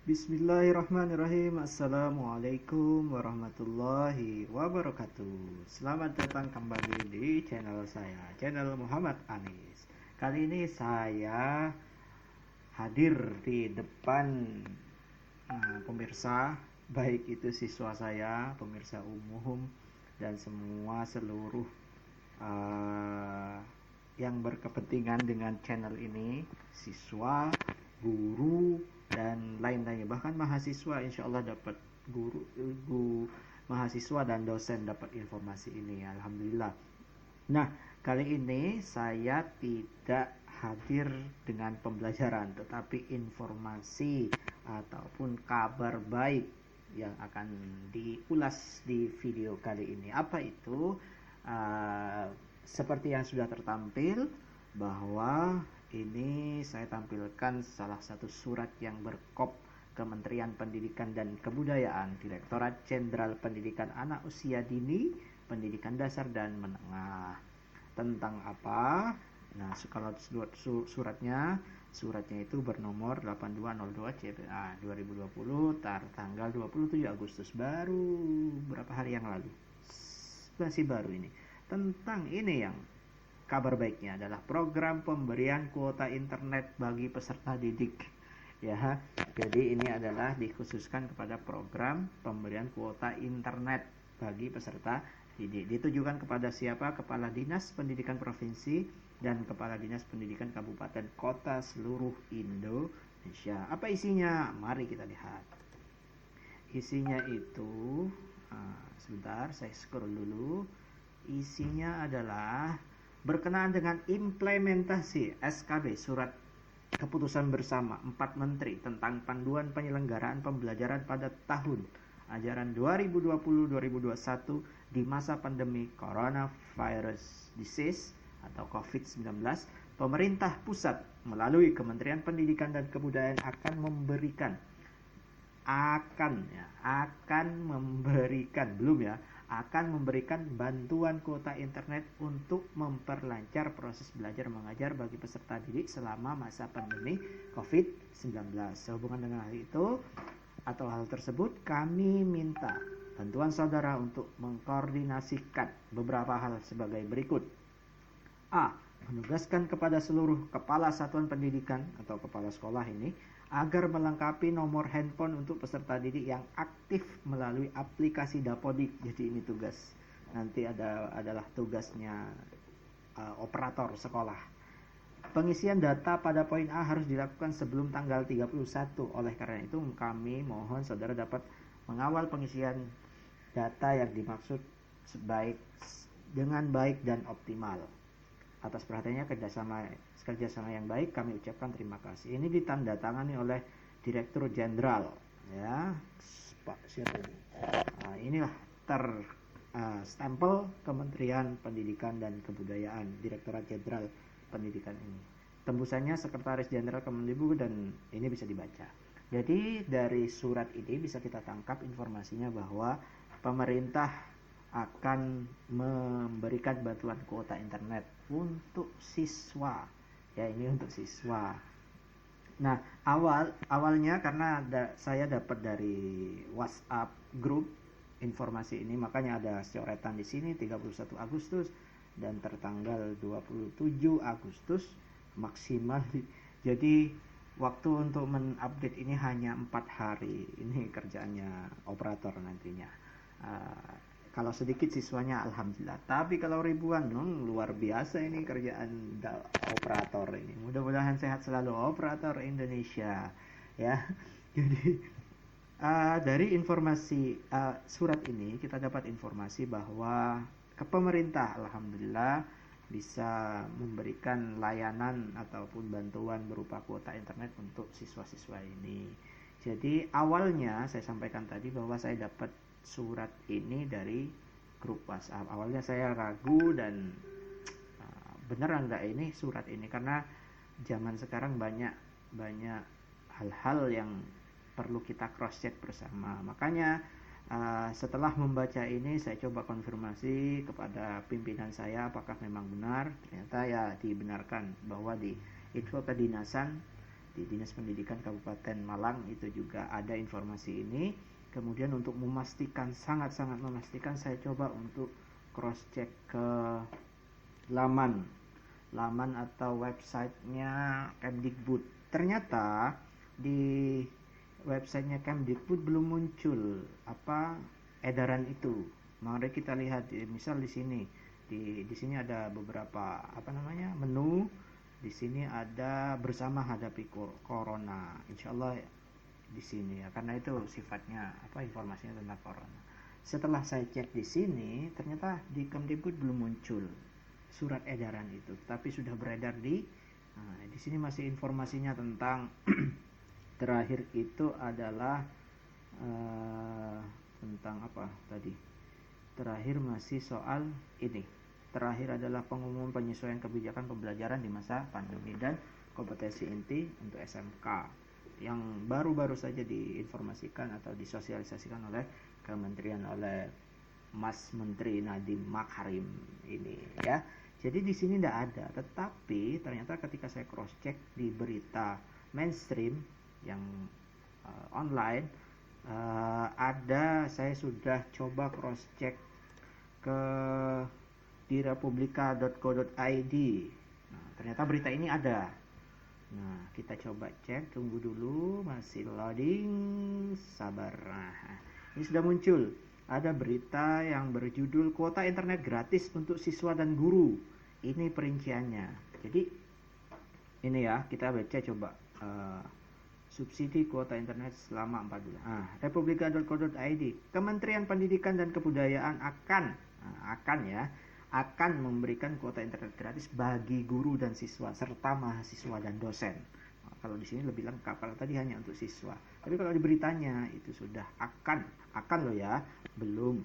Bismillahirrahmanirrahim. Assalamualaikum warahmatullahi wabarakatuh. Selamat datang kembali di channel saya, channel Muhammad Anis. Kali ini saya hadir di depan pemirsa, baik itu siswa saya, pemirsa umum, dan semua seluruh yang berkepentingan dengan channel ini, siswa, guru, dan lain-lainnya, bahkan mahasiswa insya Allah dapat guru mahasiswa dan dosen dapat informasi ini, alhamdulillah. Nah, kali ini saya tidak hadir dengan pembelajaran, tetapi informasi ataupun kabar baik yang akan diulas di video kali ini. Apa itu? Seperti yang sudah tertampil, bahwa ini saya tampilkan salah satu surat yang berkop Kementerian Pendidikan dan Kebudayaan, Direktorat Jenderal Pendidikan Anak Usia Dini, Pendidikan Dasar dan Menengah. Tentang apa? Nah, kalau suratnya itu bernomor 8202 CPA 2020 tanggal 27 Agustus, baru berapa hari yang lalu. Masih baru ini. Tentang ini, yang kabar baiknya adalah program pemberian kuota internet bagi peserta didik. Ya, jadi ini adalah dikhususkan kepada program pemberian kuota internet bagi peserta didik. Ditujukan kepada siapa? Kepala Dinas Pendidikan Provinsi dan Kepala Dinas Pendidikan Kabupaten Kota seluruh Indonesia. Apa isinya? Mari kita lihat. Isinya itu, sebentar saya scroll dulu. Isinya adalah berkenaan dengan implementasi SKB, Surat Keputusan Bersama 4 Menteri tentang panduan penyelenggaraan pembelajaran pada tahun ajaran 2020-2021 di masa pandemi Coronavirus Disease atau COVID-19. Pemerintah pusat melalui Kementerian Pendidikan dan Kebudayaan akan memberikan bantuan kuota internet untuk memperlancar proses belajar mengajar bagi peserta didik selama masa pandemi COVID-19. Sehubungan dengan hal itu atau hal tersebut, kami minta bantuan saudara untuk mengkoordinasikan beberapa hal sebagai berikut. A. Menugaskan kepada seluruh kepala satuan pendidikan atau kepala sekolah ini agar melengkapi nomor handphone untuk peserta didik yang aktif melalui aplikasi Dapodik. Jadi ini tugas, nanti adalah tugasnya operator sekolah. Pengisian data pada poin A harus dilakukan sebelum tanggal 31. Oleh karena itu kami mohon saudara dapat mengawal pengisian data yang dimaksud dengan baik dan optimal. Atas perhatiannya, kerjasama yang baik kami ucapkan terima kasih. Ini ditandatangani oleh Direktur Jenderal, ya, Pak siapa ini? Inilah stempel Kementerian Pendidikan dan Kebudayaan, Direktorat Jenderal Pendidikan ini. Tembusannya Sekretaris Jenderal Kemendikbud, dan ini bisa dibaca. Jadi dari surat ini bisa kita tangkap informasinya bahwa pemerintah akan memberikan bantuan kuota internet untuk siswa. Ya, ini untuk siswa. Nah, awalnya karena saya dapat dari WhatsApp grup informasi ini, makanya ada coretan di sini 31 Agustus dan tertanggal 27 Agustus maksimal. Jadi waktu untuk mengupdate ini hanya 4 hari. Ini kerjaannya operator nantinya. Kalau sedikit siswanya alhamdulillah, tapi kalau ribuan, luar biasa ini kerjaan operator ini. Mudah-mudahan sehat selalu operator Indonesia, ya. Jadi dari informasi surat ini kita dapat informasi bahwa pemerintah alhamdulillah bisa memberikan layanan ataupun bantuan berupa kuota internet untuk siswa-siswa ini. Jadi awalnya saya sampaikan tadi bahwa saya dapat surat ini dari grup WhatsApp. Awalnya saya ragu dan bener enggak ini surat ini, karena zaman sekarang banyak hal-hal yang perlu kita cross check bersama. Makanya setelah membaca ini saya coba konfirmasi kepada pimpinan saya apakah memang benar. Ternyata ya dibenarkan bahwa di info kedinasan Di Dinas Pendidikan Kabupaten Malang itu juga ada informasi ini. Kemudian untuk memastikan, sangat-sangat memastikan, saya coba untuk cross check ke laman atau websitenya Kemdikbud. Ternyata di websitenya Kemdikbud belum muncul edaran itu. Mari kita lihat, misal di sini, di sini ada beberapa menu. Di sini ada bersama hadapi corona. Insyaallah di sini ya, karena itu sifatnya informasinya tentang corona. Setelah saya cek di sini, ternyata di Kemdikbud belum muncul surat edaran itu, tapi sudah beredar di sini masih informasinya tentang terakhir itu adalah tentang apa tadi? Terakhir masih soal ini. Terakhir adalah pengumuman penyesuaian kebijakan pembelajaran di masa pandemi dan kompetensi inti untuk SMK yang baru-baru saja diinformasikan atau disosialisasikan oleh kementerian, oleh Mas Menteri Nadiem Makarim ini ya. Jadi di sini tidak ada, tetapi ternyata ketika saya cross check di berita mainstream yang online ada, saya sudah coba cross check ke di republika.co.id. Nah, ternyata berita ini ada. Nah, kita coba cek, tunggu dulu, masih loading, sabar. Nah, ini sudah muncul. Ada berita yang berjudul kuota internet gratis untuk siswa dan guru. Ini perinciannya. Jadi ini ya, kita baca coba. Subsidi kuota internet selama 4 bulan. Republika.co.id. Kementerian Pendidikan dan Kebudayaan akan memberikan kuota internet gratis bagi guru dan siswa serta mahasiswa dan dosen. Nah, kalau di sini lebih lengkap, kalau tadi hanya untuk siswa. Tapi kalau di beritanya itu sudah akan loh ya, belum,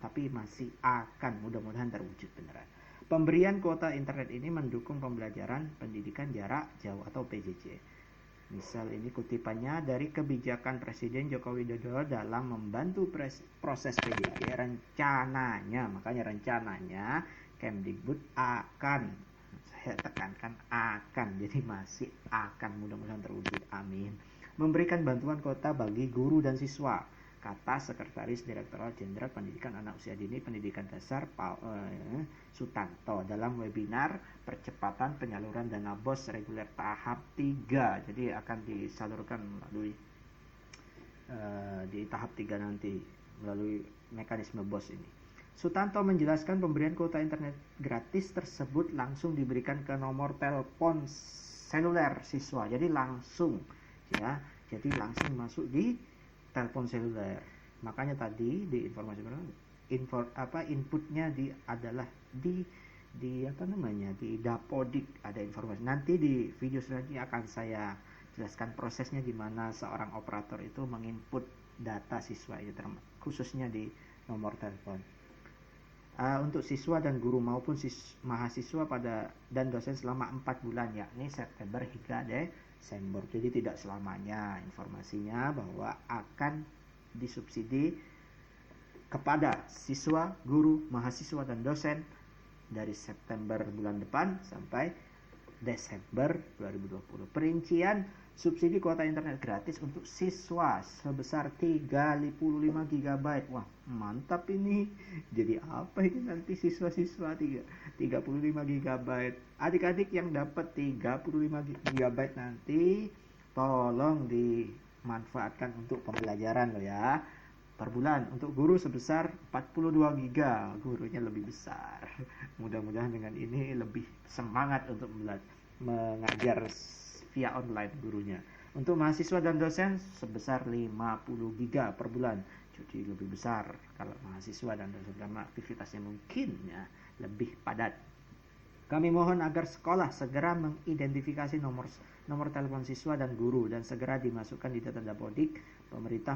tapi masih akan, mudah-mudahan terwujud beneran. Pemberian kuota internet ini mendukung pembelajaran pendidikan jarak jauh atau PJJ. Misal ini kutipannya dari kebijakan Presiden Joko Widodo dalam membantu proses PJJ rencananya, makanya rencananya Kemdikbud akan, saya tekankan akan, jadi masih akan, mudah-mudahan terwujud, amin, memberikan bantuan kuota bagi guru dan siswa, kata Sekretaris Direktorat Jenderal Pendidikan Anak Usia Dini Pendidikan Dasar Sutanto dalam webinar percepatan penyaluran dana BOS reguler tahap 3. Jadi akan disalurkan melalui di tahap 3 nanti melalui mekanisme BOS ini. Sutanto menjelaskan pemberian kuota internet gratis tersebut langsung diberikan ke nomor telepon seluler siswa. Jadi langsung ya, jadi langsung masuk di telepon seluler. Makanya tadi di informasi inputnya adalah di Dapodik ada informasi. Nanti di video selanjutnya akan saya jelaskan prosesnya di mana seorang operator itu menginput data siswa itu, khususnya di nomor telepon. Untuk siswa dan guru maupun mahasiswa dan dosen selama 4 bulan, yakni September hingga Desember. Jadi tidak selamanya, informasinya bahwa akan disubsidi kepada siswa, guru, mahasiswa dan dosen dari September bulan depan sampai Desember 2020. Perincian subsidi kuota internet gratis untuk siswa sebesar 35 GB. Wah, mantap ini. Jadi apa ini nanti siswa-siswa 35 GB. Adik-adik yang dapat 35 GB nanti tolong dimanfaatkan untuk pembelajaran loh ya. Per bulan. Untuk guru sebesar 42 GB, gurunya lebih besar. Mudah-mudahan dengan ini lebih semangat untuk mengajar via online gurunya. Untuk mahasiswa dan dosen sebesar 50 GB per bulan. Jadi lebih besar kalau mahasiswa dan dosen karena aktivitasnya mungkin ya lebih padat. Kami mohon agar sekolah segera mengidentifikasi nomor telepon siswa dan guru dan segera dimasukkan di data Dapodik. Pemerintah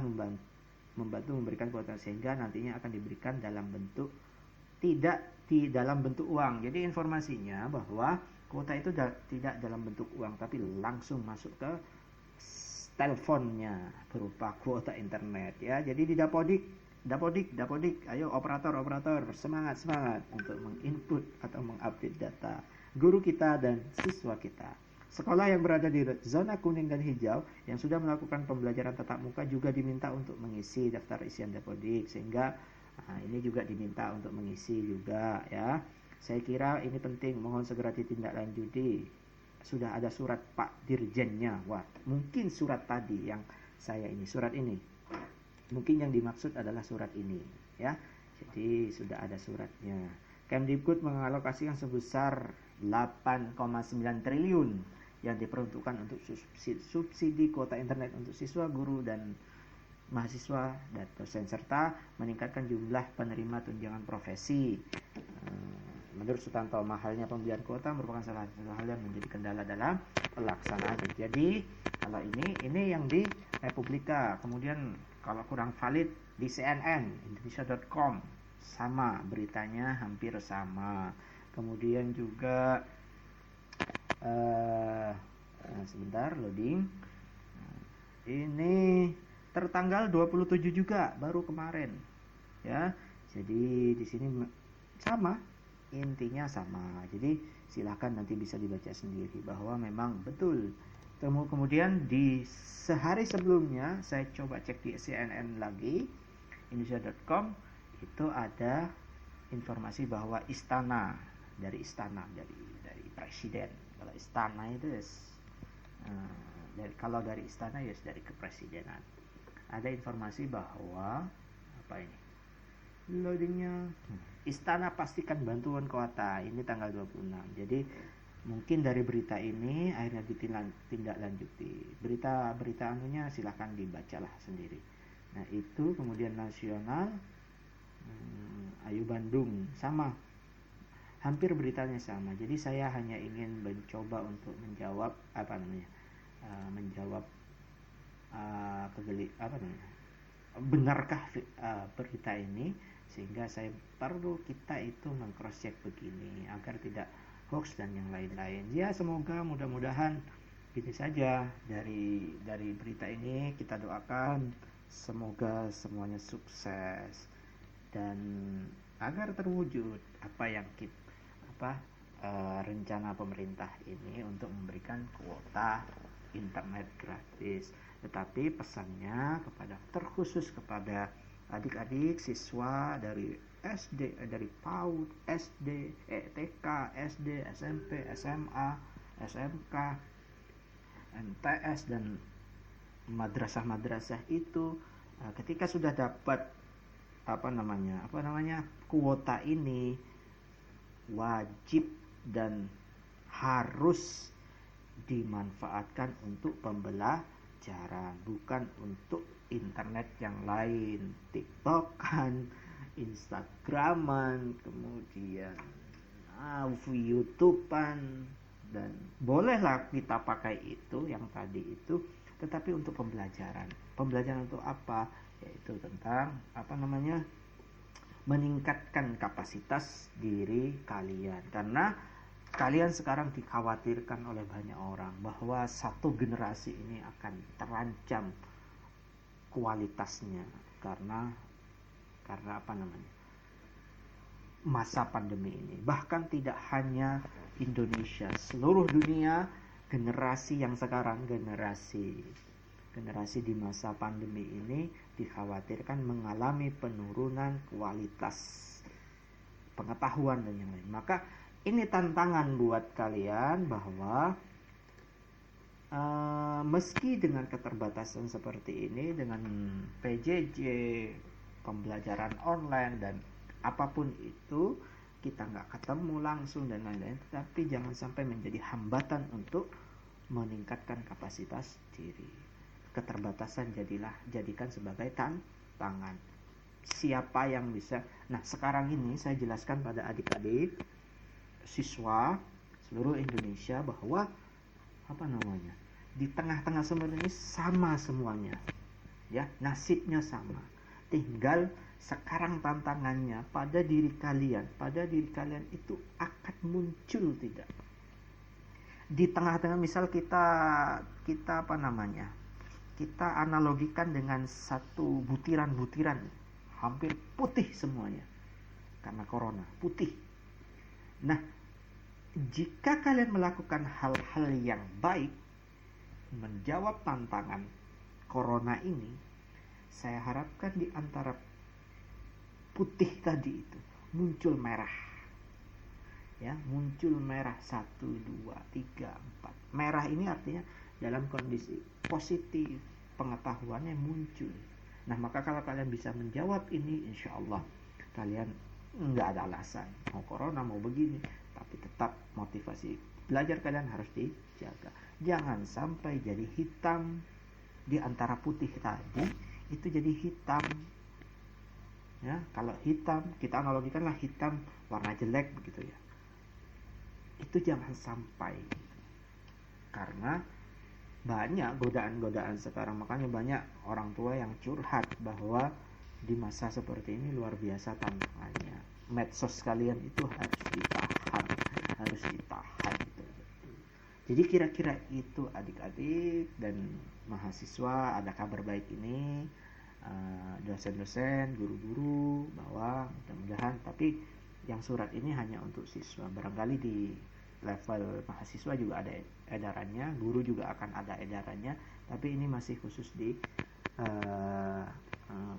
membantu memberikan kuota sehingga nantinya akan diberikan dalam bentuk tidak di dalam bentuk uang. Jadi informasinya bahwa kuota itu tidak dalam bentuk uang tapi langsung masuk ke teleponnya berupa kuota internet ya. Jadi di Dapodik, ayo operator semangat untuk menginput atau mengupdate data guru kita dan siswa kita. Sekolah yang berada di zona kuning dan hijau yang sudah melakukan pembelajaran tatap muka juga diminta untuk mengisi daftar isian Dapodik, sehingga ini juga diminta untuk mengisi juga ya. Saya kira ini penting, mohon segera ditindaklanjuti. Sudah ada surat Pak Dirjennya. Wah, mungkin surat tadi yang surat ini. Mungkin yang dimaksud adalah surat ini ya. Jadi sudah ada suratnya. Kemdikbud mengalokasikan sebesar 8,9 triliun yang diperuntukkan untuk subsidi kuota internet untuk siswa, guru, dan mahasiswa dan dosen, serta meningkatkan jumlah penerima tunjangan profesi. Menurut Sutanto, mahalnya pembelian kuota merupakan salah satu hal yang menjadi kendala dalam pelaksanaan. Jadi kalau ini yang di Republika. Kemudian kalau kurang valid di CNN, Indonesia.com, sama beritanya, hampir sama. Kemudian juga sebentar loading. Ini tertanggal 27 juga, baru kemarin ya. Jadi di sini sama, intinya sama. Jadi silakan nanti bisa dibaca sendiri bahwa memang betul. Kemudian di sehari sebelumnya saya coba cek di CNN lagi, Indonesia.com, itu ada informasi bahwa dari presiden. Kalau istana itu kalau dari istana ya dari kepresidenan. Ada informasi bahwa apa ini? Loadingnya. Istana pastikan bantuan kuota. Ini tanggal 26. Jadi mungkin dari berita ini akhirnya ditindaklanjuti. Berita anunya silahkan dibacalah sendiri. Nah, itu kemudian nasional, Ayu Bandung sama. Hampir beritanya sama. Jadi saya hanya ingin mencoba untuk menjawab benarkah berita ini, sehingga kita itu meng-cross check begini agar tidak hoax dan yang lain-lain. Ya, semoga mudah-mudahan ini saja dari berita ini. Kita doakan semoga semuanya sukses dan agar terwujud rencana pemerintah ini untuk memberikan kuota internet gratis. Tetapi pesannya terkhusus kepada adik-adik siswa dari SD, dari PAUD, SD, TK, SD, SMP, SMA, SMK, MTS dan madrasah-madrasah itu ketika sudah dapat kuota ini, wajib dan harus dimanfaatkan untuk pembelajaran, bukan untuk internet yang lain, TikTokan, Instagraman, kemudian YouTubean, dan bolehlah kita pakai itu yang tadi itu, tetapi untuk pembelajaran. Pembelajaran untuk apa? Yaitu tentang meningkatkan kapasitas diri kalian, karena kalian sekarang dikhawatirkan oleh banyak orang bahwa satu generasi ini akan terancam kualitasnya karena masa pandemi ini. Bahkan tidak hanya Indonesia, seluruh dunia, generasi yang sekarang, generasi di masa pandemi ini dikhawatirkan mengalami penurunan kualitas pengetahuan dan yang lain. Maka ini tantangan buat kalian bahwa meski dengan keterbatasan seperti ini, dengan PJJ, pembelajaran online dan apapun itu, kita nggak ketemu langsung dan lain-lain, tetapi jangan sampai menjadi hambatan untuk meningkatkan kapasitas diri. Keterbatasan jadikan sebagai tantangan. Siapa yang bisa? Nah, sekarang ini saya jelaskan pada adik-adik siswa seluruh Indonesia bahwa di tengah-tengah semua ini sama semuanya, ya, nasibnya sama. Tinggal sekarang tantangannya pada diri kalian itu akan muncul tidak di tengah-tengah. Misal kita analogikan dengan satu butiran hampir putih semuanya karena corona, putih. Nah, jika kalian melakukan hal-hal yang baik, menjawab tantangan corona ini, saya harapkan di antara putih tadi itu muncul merah. Ya, muncul merah 1, 2, 3, 4. Merah ini artinya dalam kondisi positif, pengetahuannya muncul. Nah, maka kalau kalian bisa menjawab ini, insya Allah kalian nggak ada alasan mau corona mau begini, tapi tetap motivasi belajar kalian harus dijaga. Jangan sampai jadi hitam di antara putih tadi itu jadi hitam. Ya, kalau hitam kita analogikanlah hitam warna jelek begitu ya. Itu jangan sampai, karena banyak godaan-godaan sekarang. Makanya banyak orang tua yang curhat bahwa di masa seperti ini luar biasa tantangannya. Medsos kalian itu harus ditahan gitu. Jadi kira-kira itu adik-adik dan mahasiswa, ada kabar baik ini, dosen-dosen, guru-guru, bahwa mudah-mudahan, tapi yang surat ini hanya untuk siswa. Barangkali di level mahasiswa juga ada edarannya, guru juga akan ada edarannya, tapi ini masih khusus di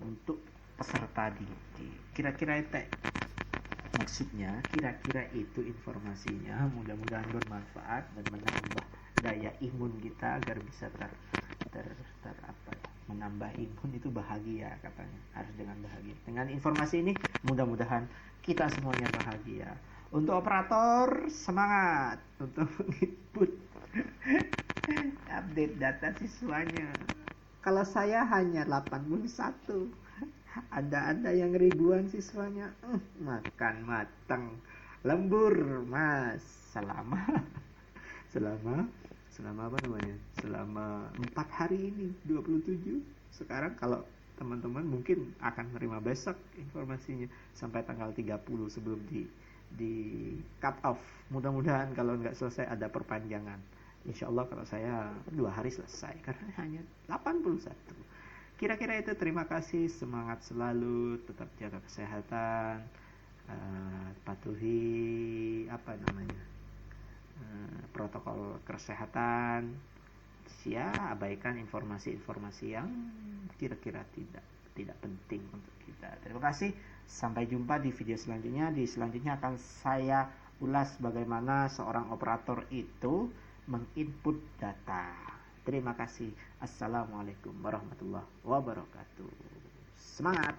untuk peserta didik. Kira-kira itu maksudnya, kira-kira itu informasinya. Mudah-mudahan bermanfaat dan menambah daya imun kita agar bisa menambah imun itu bahagia katanya, harus dengan bahagia. Dengan informasi ini mudah-mudahan kita semuanya bahagia. Untuk operator semangat untuk input update data siswanya. Kalau saya hanya 81, ada yang ribuan siswanya, makan matang, lembur mas, selama apa namanya, selama 4 hari ini 27. Sekarang kalau teman-teman mungkin akan menerima besok informasinya sampai tanggal 30 sebelum di cut off. Mudah-mudahan kalau nggak selesai ada perpanjangan. Insya Allah kalau saya 2 hari selesai, karena hanya 81. Kira-kira itu. Terima kasih, semangat selalu, tetap jaga kesehatan, patuhi protokol kesehatan, abaikan informasi-informasi yang kira-kira tidak penting untuk kita. Terima kasih, sampai jumpa di video selanjutnya. Di selanjutnya akan saya ulas bagaimana seorang operator itu menginput data. Terima kasih. Assalamualaikum warahmatullahi wabarakatuh. Semangat.